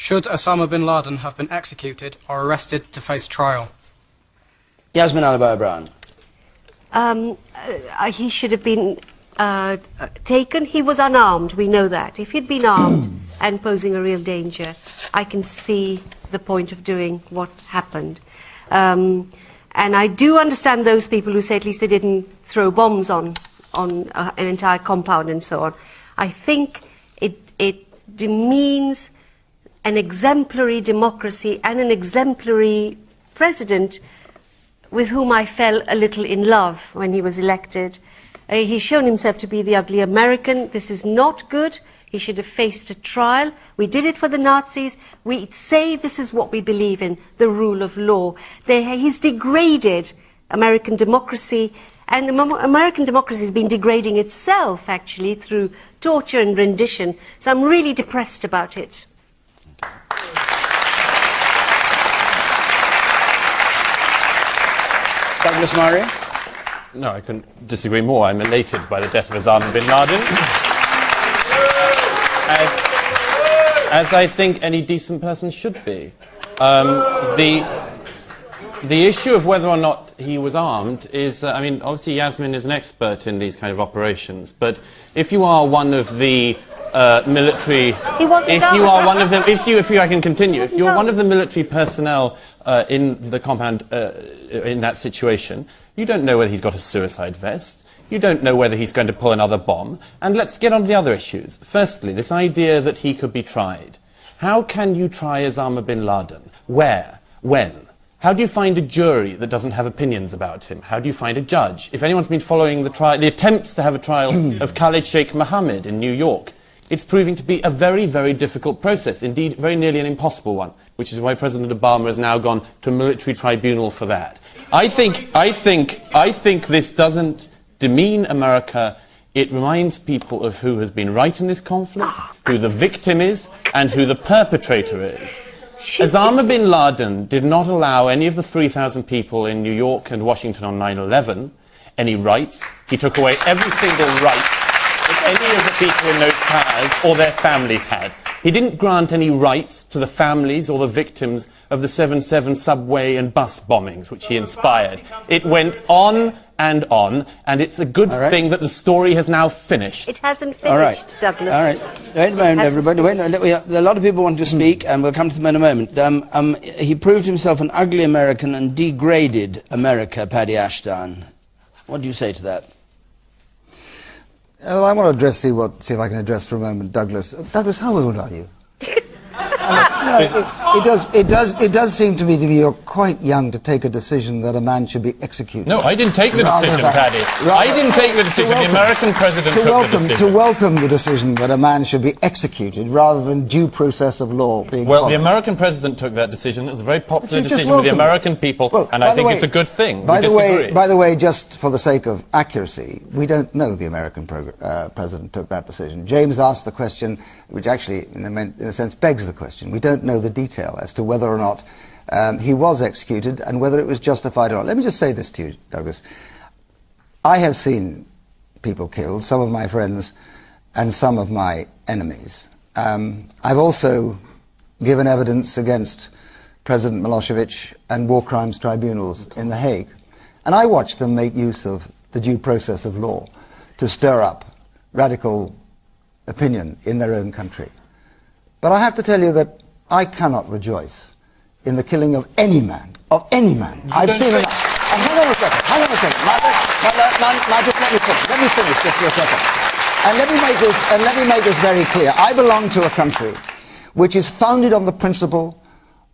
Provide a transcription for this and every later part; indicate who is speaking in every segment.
Speaker 1: Should Osama bin Laden have been executed or arrested to face trial?
Speaker 2: Yasmin Alibaba-Brown.
Speaker 3: He should have been taken. He was unarmed, we know that. If he'd been armed and posing a real danger, I can see the point of doing what happened. And I do understand those people who say at least they didn't throw bombs on an entire compound and so on. I think it demeans an exemplary democracy and an exemplary president with whom I fell a little in love when he was elected. He's shown himself to be the ugly American. This is not good. He should have faced a trial. We did it for the Nazis. We say this is what we believe in, the rule of law. He's degraded American democracy, and American democracy has been degrading itself, actually, through torture and rendition. So I'm really depressed about it.
Speaker 2: Douglas Murray?
Speaker 4: No, I couldn't disagree more. I'm elated by the death of Osama bin Laden. As I think any decent person should be. The issue of whether or not he was armed is, I mean, obviously Yasmin is an expert in these kind of operations, but if you are one of the military...
Speaker 3: He wasn't armed.
Speaker 4: If you are one of them, I can continue. If you're one of the military personnel in the compound in that situation, you don't know whether he's got a suicide vest. You don't know whether he's going to pull another bomb. And let's get on to the other issues. Firstly, this idea that he could be tried. How can you try Osama bin Laden? Where? When? How do you find a jury that doesn't have opinions about him? How do you find a judge? If anyone's been following the attempts to have a trial of Khalid Sheikh Mohammed in New York, it's proving to be a very, very difficult process, indeed very nearly an impossible one, which is why President Obama has now gone to a military tribunal for that. I think this doesn't demean America. It reminds people of who has been right in this conflict, who the victim is, and who the perpetrator is. Osama bin Laden did not allow any of the 3,000 people in New York and Washington on 9/11 any rights. He took away every single right that any of the people in those cars or their families had. He didn't grant any rights to the families or the victims of the 7/7 subway and bus bombings, which he inspired. It went on, and it's a good thing that the story has now finished.
Speaker 3: It hasn't finished, Douglas.
Speaker 2: All right. Wait a moment, everybody. Wait, a lot of people want to speak, and we'll come to them in a moment. He proved himself an ugly American and degraded America, Paddy Ashton. What do you say to that?
Speaker 5: Well, I want to see if I can address for a moment Douglas. Douglas, how old are you? It does seem to me you're quite young to take a decision that a man should be executed.
Speaker 4: No, I didn't take the decision, Paddy. I didn't take the decision. The American president took the decision.
Speaker 5: To welcome the decision that a man should be executed rather than due process of law being followed.
Speaker 4: The American president took that decision. It was a very popular decision with the American people, and I think it's a good thing.
Speaker 5: By the way, just for the sake of accuracy, we don't know the American president took that decision. James asked the question, which actually, in a sense, begs the question. We don't know the detail as to whether or not he was executed and whether it was justified or not. Let me just say this to you, Douglas. I have seen people killed, some of my friends and some of my enemies. I've also given evidence against President Milosevic and war crimes tribunals in The Hague. And I watched them make use of the due process of law to stir up radical opinion in their own country. But I have to tell you that I cannot rejoice in the killing of any man, I've seen enough. Hang on a second. Now just let me finish just for a second. And let me make this very clear. I belong to a country which is founded on the principle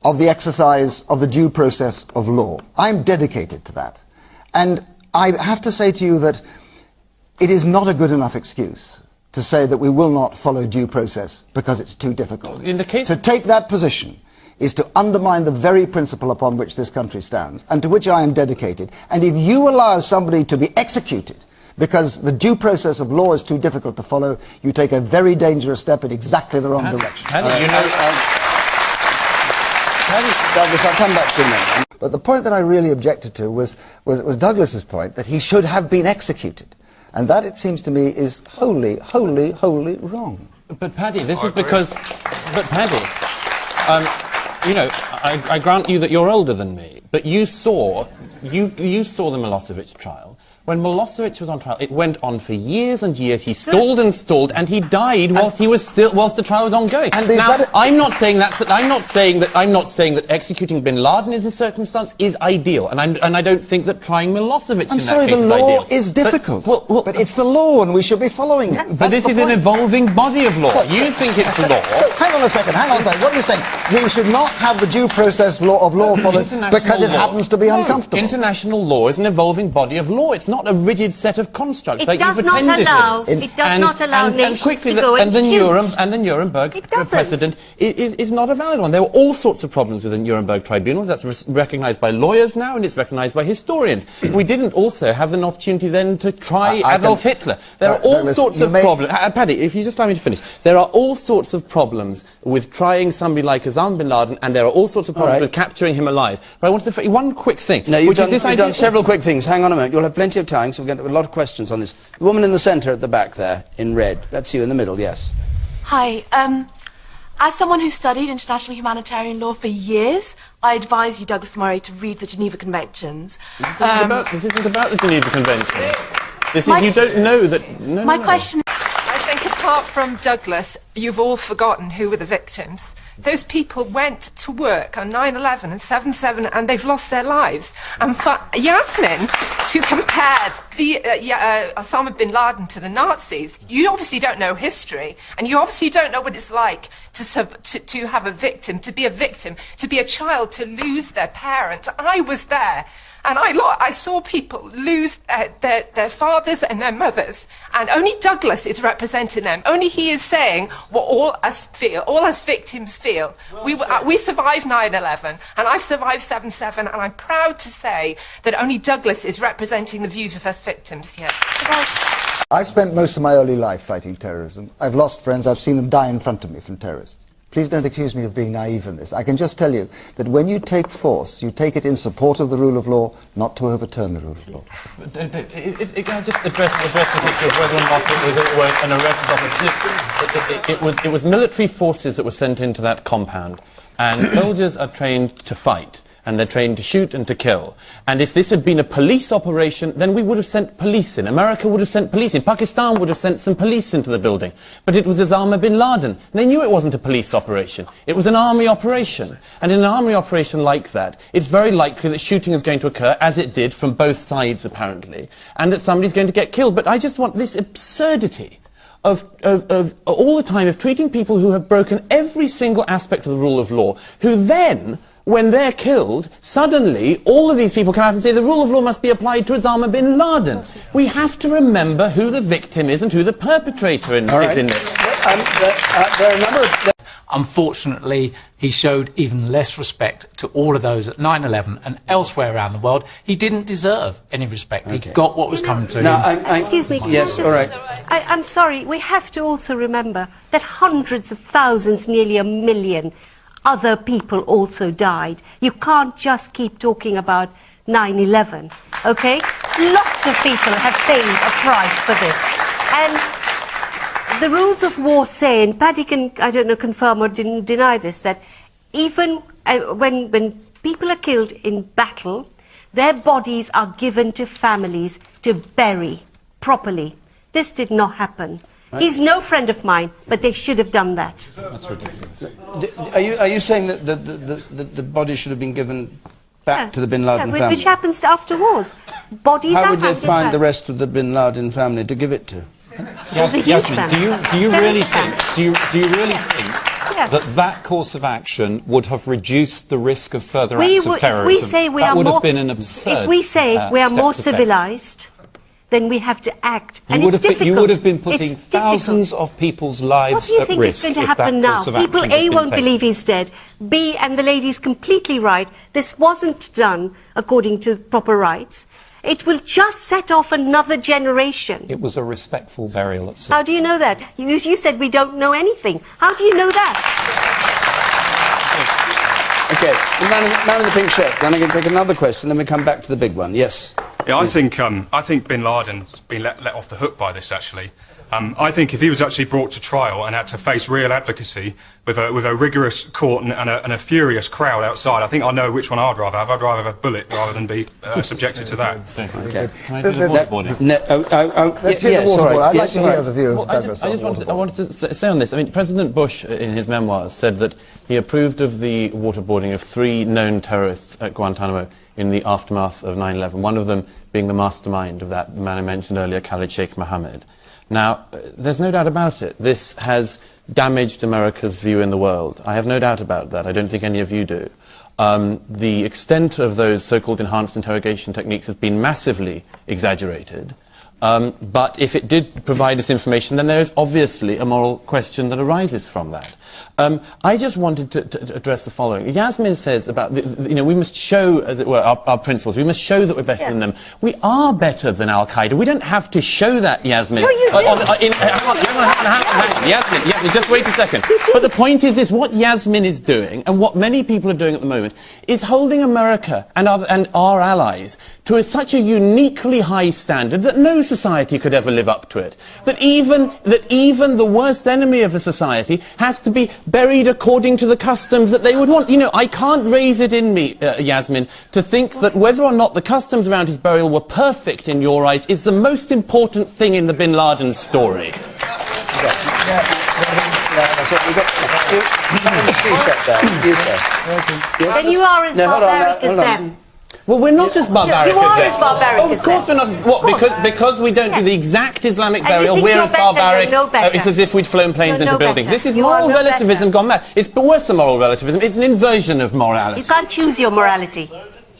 Speaker 5: of the exercise of the due process of law. I'm dedicated to that. And I have to say to you that it is not a good enough excuse to say that we will not follow due process because it's too difficult. To take that position is to undermine the very principle upon which this country stands, and to which I am dedicated. And if you allow somebody to be executed because the due process of law is too difficult to follow, you take a very dangerous step in exactly the wrong direction. Douglas, I'll come back to you. But the point that I really objected to was Douglas's point that he should have been executed. And that, it seems to me, is wholly wrong.
Speaker 4: But Paddy, this is because... But Paddy, You know, I grant you that you're older than me, but you saw the Milosevic trial. When Milosevic was on trial, it went on for years and years. He stalled and stalled, and he died whilst the trial was ongoing. Now, I'm not saying that executing bin Laden in this circumstance is ideal, and I don't think that trying Milosevic in that case is ideal.
Speaker 5: I'm sorry, the law is difficult, but it's the law, and we should be following it.
Speaker 4: But this is an evolving body of law. You think it's law.
Speaker 5: So hang on a second. What are you saying? We should not have the due process of law followed because it happens to be uncomfortable.
Speaker 4: International law is an evolving body of law. It's not a rigid set of constructs like you
Speaker 3: does
Speaker 4: pretend
Speaker 3: not allow,
Speaker 4: it is.
Speaker 3: It does not allow nations to go
Speaker 4: and the
Speaker 3: and
Speaker 4: Nuremberg precedent is not a valid one. There were all sorts of problems with the Nuremberg tribunals. That's recognised by lawyers now, and it's recognised by historians. We didn't also have an opportunity then to try Adolf Hitler. There are all sorts of problems. Paddy, if you just allow me to finish. There are all sorts of problems with trying somebody like Osama bin Laden, and there are all sorts of problems with capturing him alive. But I wanted to one quick thing.
Speaker 2: No, you've done several quick things. Hang on a moment. You'll have plenty of time, so we'll get a lot of questions on this. The woman in the centre at the back there, in red. That's you in the middle, yes.
Speaker 6: Hi. As someone who studied international humanitarian law for years, I advise you, Douglas Murray, to read the Geneva Conventions.
Speaker 4: This isn't about the Geneva Convention. You don't know that...
Speaker 6: My question...
Speaker 7: I think apart from Douglas, you've all forgotten who were the victims. Those people went to work on 9/11 and 7/7 and they've lost their lives. And for Yasmin to compare the Osama bin Laden to the Nazis, you obviously don't know history, and you obviously don't know what it's like to have a victim, to be a child, to lose their parent. I was there. And I saw people lose their fathers and their mothers, and only Douglas is representing them. Only he is saying what all us victims feel. We survived 9/11, and I've survived 7/7, and I'm proud to say that only Douglas is representing the views of us victims here.
Speaker 5: I've spent most of my early life fighting terrorism. I've lost friends. I've seen them die in front of me from terrorists. Please don't accuse me of being naive in this. I can just tell you that when you take force, you take it in support of the rule of law, not to overturn the rule of law.
Speaker 4: Can I just address this issue of whether or not it was an arrest of it was military forces that were sent into that compound, and soldiers are trained to fight. And they're trained to shoot and to kill. And if this had been a police operation, then we would have sent police in. America would have sent police in. Pakistan would have sent some police into the building. But it was Osama bin Laden. And they knew it wasn't a police operation. It was an army operation. And in an army operation like that, it's very likely that shooting is going to occur, as it did from both sides, apparently, and that somebody's going to get killed. But I just want this absurdity of all the time of treating people who have broken every single aspect of the rule of law, who then, when they're killed, suddenly all of these people come out and say the rule of law must be applied to Osama bin Laden. We have to remember who the victim is and who the perpetrator is in this.
Speaker 8: There are a number of... Unfortunately, he showed even less respect to all of those at 9/11 and elsewhere around the world. He didn't deserve any respect. He got what was coming to him.
Speaker 3: Excuse me.
Speaker 2: Yes, all right.
Speaker 3: I'm sorry. We have to also remember that hundreds of thousands, nearly 1 million, other people also died. You can't just keep talking about 9/11, okay? Lots of people have paid a price for this. And the rules of war say, and Paddy can, I don't know, confirm or deny this, that even when people are killed in battle, their bodies are given to families to bury properly. This did not happen. Right. He's no friend of mine, but they should have done that.
Speaker 2: That's ridiculous. Are you saying that the body should have been given back to the bin Laden family?
Speaker 3: Which happens after wars. Bodies
Speaker 2: How
Speaker 3: are
Speaker 2: would they find the rest of the bin Laden family to give it to?
Speaker 9: Yasmin, do you really think that course of action would have reduced the risk of further acts of terrorism?
Speaker 3: We say we
Speaker 9: that
Speaker 3: are
Speaker 9: would
Speaker 3: more,
Speaker 9: have been an absurd
Speaker 3: if we say we are more civilized, then we have to act. And it's difficult.
Speaker 9: You would have been putting thousands of people's lives at risk.
Speaker 3: What do you think is going to happen now? People, A, won't believe he's dead. B, and the lady's completely right, this wasn't done according to proper rights. It will just set off another generation.
Speaker 9: It was a respectful burial at sea.
Speaker 3: How do you know that? You said we don't know anything. How do you know that?
Speaker 2: Okay, the man in the pink shirt. Then I'm going to take another question, then we come back to the big one. Yes.
Speaker 10: Yeah, I think Bin Laden's been let off the hook by this, actually. I think if he was actually brought to trial and had to face real advocacy with a rigorous court and a furious crowd outside, I think I know which one I'd rather have. I'd rather have a bullet rather than be subjected to that.
Speaker 4: Okay. Can I do the waterboarding?
Speaker 5: Let's hear the waterboarding. I'd like to hear the view of Douglas.
Speaker 4: I wanted to say on this, I mean, President Bush, in his memoirs, said that he approved of the waterboarding of 3 known terrorists at Guantanamo in the aftermath of 9/11, one of them being the mastermind of that, the man I mentioned earlier, Khalid Sheikh Mohammed. Now, there's no doubt about it. This has damaged America's view in the world. I have no doubt about that. I don't think any of you do. The extent of those so-called enhanced interrogation techniques has been massively exaggerated. But if it did provide us information, then there is obviously a moral question that arises from that. I just wanted to address the following. Yasmin says about, we must show, as it were, our principles. We must show that we're better than them. We are better than Al-Qaeda. We don't have to show that, Yasmin.
Speaker 3: No, you do.
Speaker 4: Yasmin, just wait a second. But the point is what Yasmin is doing, and what many people are doing at the moment, is holding America and our allies to such a uniquely high standard that no society could ever live up to it. That even the worst enemy of a society has to be buried according to the customs that they would want. You know, I can't raise it in me, Yasmin, to think that whether or not the customs around his burial were perfect in your eyes is the most important thing in the Bin Laden story.
Speaker 3: Then you are as barbaric as them.
Speaker 4: Well, we're not as barbaric
Speaker 3: you
Speaker 4: as
Speaker 3: are
Speaker 4: them.
Speaker 3: as barbaric
Speaker 4: Of
Speaker 3: as
Speaker 4: course
Speaker 3: them.
Speaker 4: we're not. What? Because we don't do the exact Islamic
Speaker 3: And you
Speaker 4: burial,
Speaker 3: think
Speaker 4: we're
Speaker 3: you're
Speaker 4: as
Speaker 3: better,
Speaker 4: barbaric.
Speaker 3: you're no better.
Speaker 4: It's as if we'd flown planes
Speaker 3: You're
Speaker 4: into
Speaker 3: no
Speaker 4: buildings.
Speaker 3: better.
Speaker 4: This is
Speaker 3: You are
Speaker 4: moral
Speaker 3: no
Speaker 4: relativism
Speaker 3: better.
Speaker 4: gone mad. It's worse than moral relativism. It's an inversion of
Speaker 3: You
Speaker 4: morality.
Speaker 3: can't choose your morality.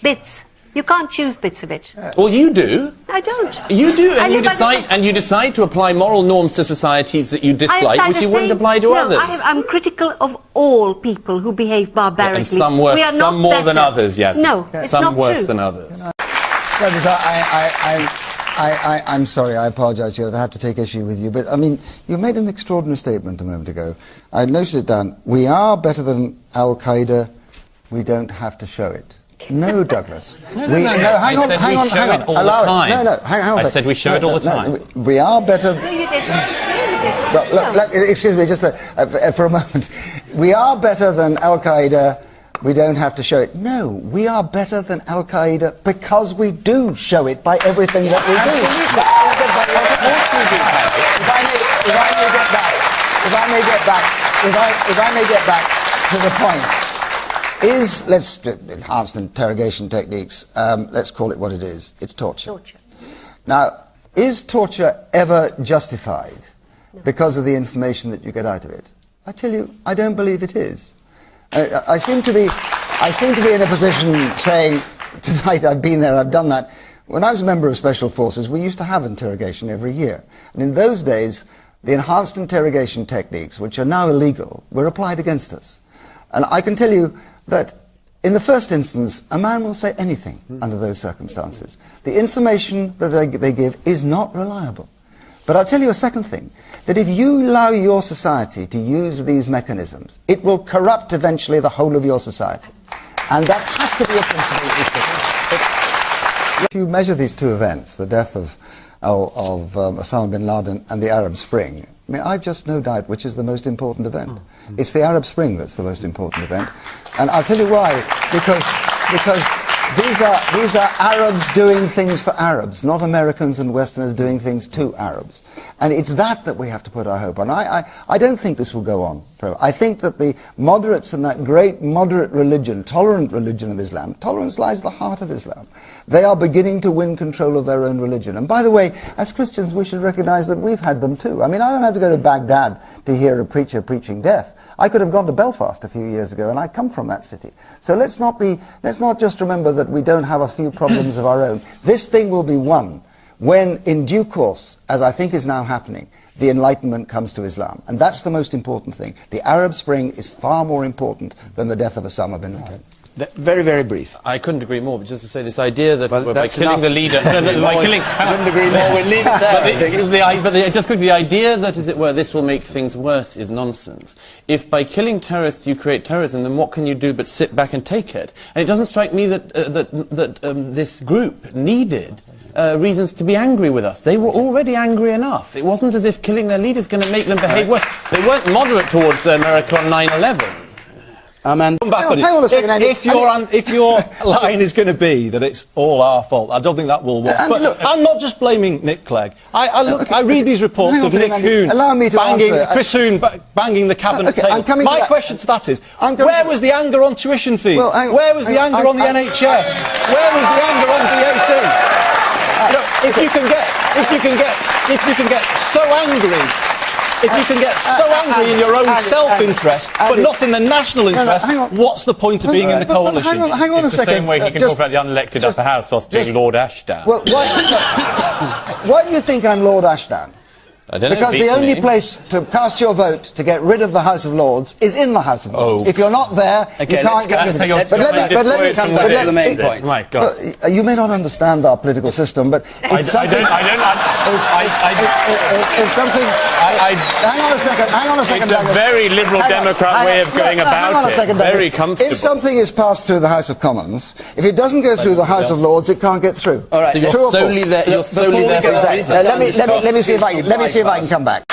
Speaker 3: Bits. You can't choose bits of it.
Speaker 4: Well, you do.
Speaker 3: I don't.
Speaker 4: You do,
Speaker 3: I
Speaker 4: and you
Speaker 3: live by the-
Speaker 4: decide to apply moral norms to societies that you dislike, which you wouldn't apply to others.
Speaker 3: I'm critical of all people who behave barbarically.
Speaker 4: And some worse,
Speaker 3: We are not
Speaker 4: some more than
Speaker 3: better.
Speaker 4: others, yes.
Speaker 3: No, it's
Speaker 4: some
Speaker 3: not
Speaker 4: worse
Speaker 3: true.
Speaker 4: than others.
Speaker 5: I'm sorry, I apologise to you that I have to take issue with you, but I mean, you made an extraordinary statement a moment ago. I noted it down. We are better than Al-Qaeda, we don't have to show it. No, Douglas.
Speaker 4: No, hang on.
Speaker 5: Allow it. No, hang on.
Speaker 4: I said we show it all the time.
Speaker 5: We are better...
Speaker 3: No, you didn't.
Speaker 5: Look, excuse me, just for a moment. We are better than Al-Qaeda, we don't have to show it. No, we are better than Al-Qaeda because we do show it by everything that we do. If I may get back to the point. Let's enhanced interrogation techniques, let's call it what it is. It's torture. Now, is torture ever justified because of the information that you get out of it? I tell you, I don't believe it is. I seem to be in a position saying, tonight I've been there, I've done that. When I was a member of Special Forces, we used to have interrogation every year. And in those days, the enhanced interrogation techniques, which are now illegal, were applied against us. And I can tell you that in the first instance, a man will say anything under those circumstances. The information that they give is not reliable. But I'll tell you a second thing, that if you allow your society to use these mechanisms, it will corrupt eventually the whole of your society. And that has to be a principle that we stick with. If you measure these two events, the death of Osama bin Laden and the Arab Spring, I mean, I've just no doubt which is the most important event. It's the Arab Spring that's the most important event. And I'll tell you why. Because these are Arabs doing things for Arabs, not Americans and Westerners doing things to Arabs. And it's that we have to put our hope on. I don't think this will go on forever. I think that the moderates and that great moderate religion, tolerant religion of Islam, tolerance lies at the heart of Islam. They are beginning to win control of their own religion. And by the way, as Christians, we should recognize that we've had them too. I mean, I don't have to go to Baghdad to hear a preacher preaching death. I could have gone to Belfast a few years ago, and I come from that city. So let's not just remember that we don't have a few problems of our own. This thing will be won when, in due course, as I think is now happening, the Enlightenment comes to Islam. And that's the most important thing. The Arab Spring is far more important than the death of Osama bin Laden.
Speaker 2: Very, very brief.
Speaker 4: I couldn't agree more, but just to say this idea that by killing the leader... by killing...
Speaker 2: I couldn't agree more, we'll leave it there.
Speaker 4: Just quickly, the idea that, as it were, this will make things worse is nonsense. If by killing terrorists you create terrorism, then what can you do but sit back and take it? And it doesn't strike me that this group needed reasons to be angry with us. They were already angry enough. It wasn't as if killing their leader is going to make them behave worse. They weren't moderate towards America on 9/11.
Speaker 2: And
Speaker 5: hang on a second, Andy.
Speaker 9: If your line is going to be that it's all our fault, I don't think that will work. But look, I'm not just blaming Nick Clegg. I read these reports of Nick Hoon Chris Hoon banging the cabinet table. My question to that is, where was the anger on tuition fees? Where was the anger on the NHS? Where was the anger on VAT? If you can get so angry. If you can get so angry in your own self-interest, but not in the national interest, what's the point of being in the coalition?
Speaker 5: Hang on a second.
Speaker 4: It's the same way he can talk about the unelected upper house whilst being Lord Ashdown.
Speaker 5: Well, why do you think I'm Lord Ashdown?
Speaker 4: I don't know,
Speaker 5: because the only place to cast your vote to get rid of the House of Lords is in the House of Lords. If you're not there, you can't get rid of it.
Speaker 2: But let me come back to the main point.
Speaker 4: Right, go on.
Speaker 5: You may not understand our political system, but if something... If something... Hang on a second,
Speaker 4: It's a very liberal Democrat way of going about it.
Speaker 5: Hang on a second, Douglas.
Speaker 4: Very comfortable.
Speaker 5: If something is passed through the House of Commons, if it doesn't go through the House of Lords, it can't get through.
Speaker 2: All right,
Speaker 4: so you're solely there. You're solely there.
Speaker 5: Let me see if I can come back.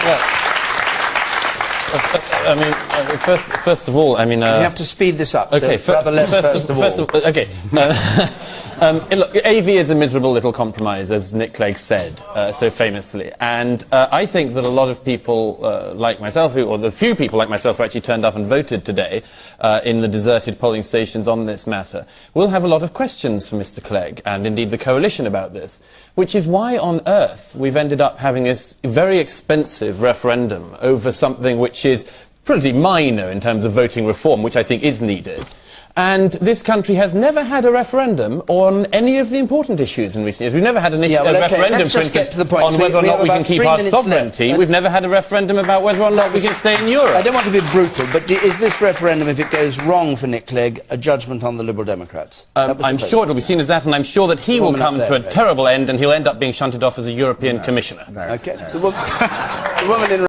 Speaker 4: Well, I mean, first of all, I mean...
Speaker 2: you have to speed this up.
Speaker 4: Okay,
Speaker 2: so rather less first of all.
Speaker 4: Okay. Look, AV is a miserable little compromise, as Nick Clegg said so famously. And I think that a lot of people like myself, or the few people like myself who actually turned up and voted today in the deserted polling stations on this matter, will have a lot of questions for Mr. Clegg, and indeed the coalition about this, which is why on earth we've ended up having this very expensive referendum over something which is pretty minor in terms of voting reform, which I think is needed. And this country has never had a referendum on any of the important issues in recent years. We've never had a referendum, for instance, on whether or not we can keep our sovereignty. We've never had a referendum about whether or not we can stay in Europe.
Speaker 2: I don't want to be brutal, but is this referendum, if it goes wrong for Nick Clegg, a judgment on the Liberal Democrats?
Speaker 4: I'm sure it will be seen as that, and I'm sure that he will come to a terrible end, and he'll end up being shunted off as a European commissioner.
Speaker 2: Okay. The woman in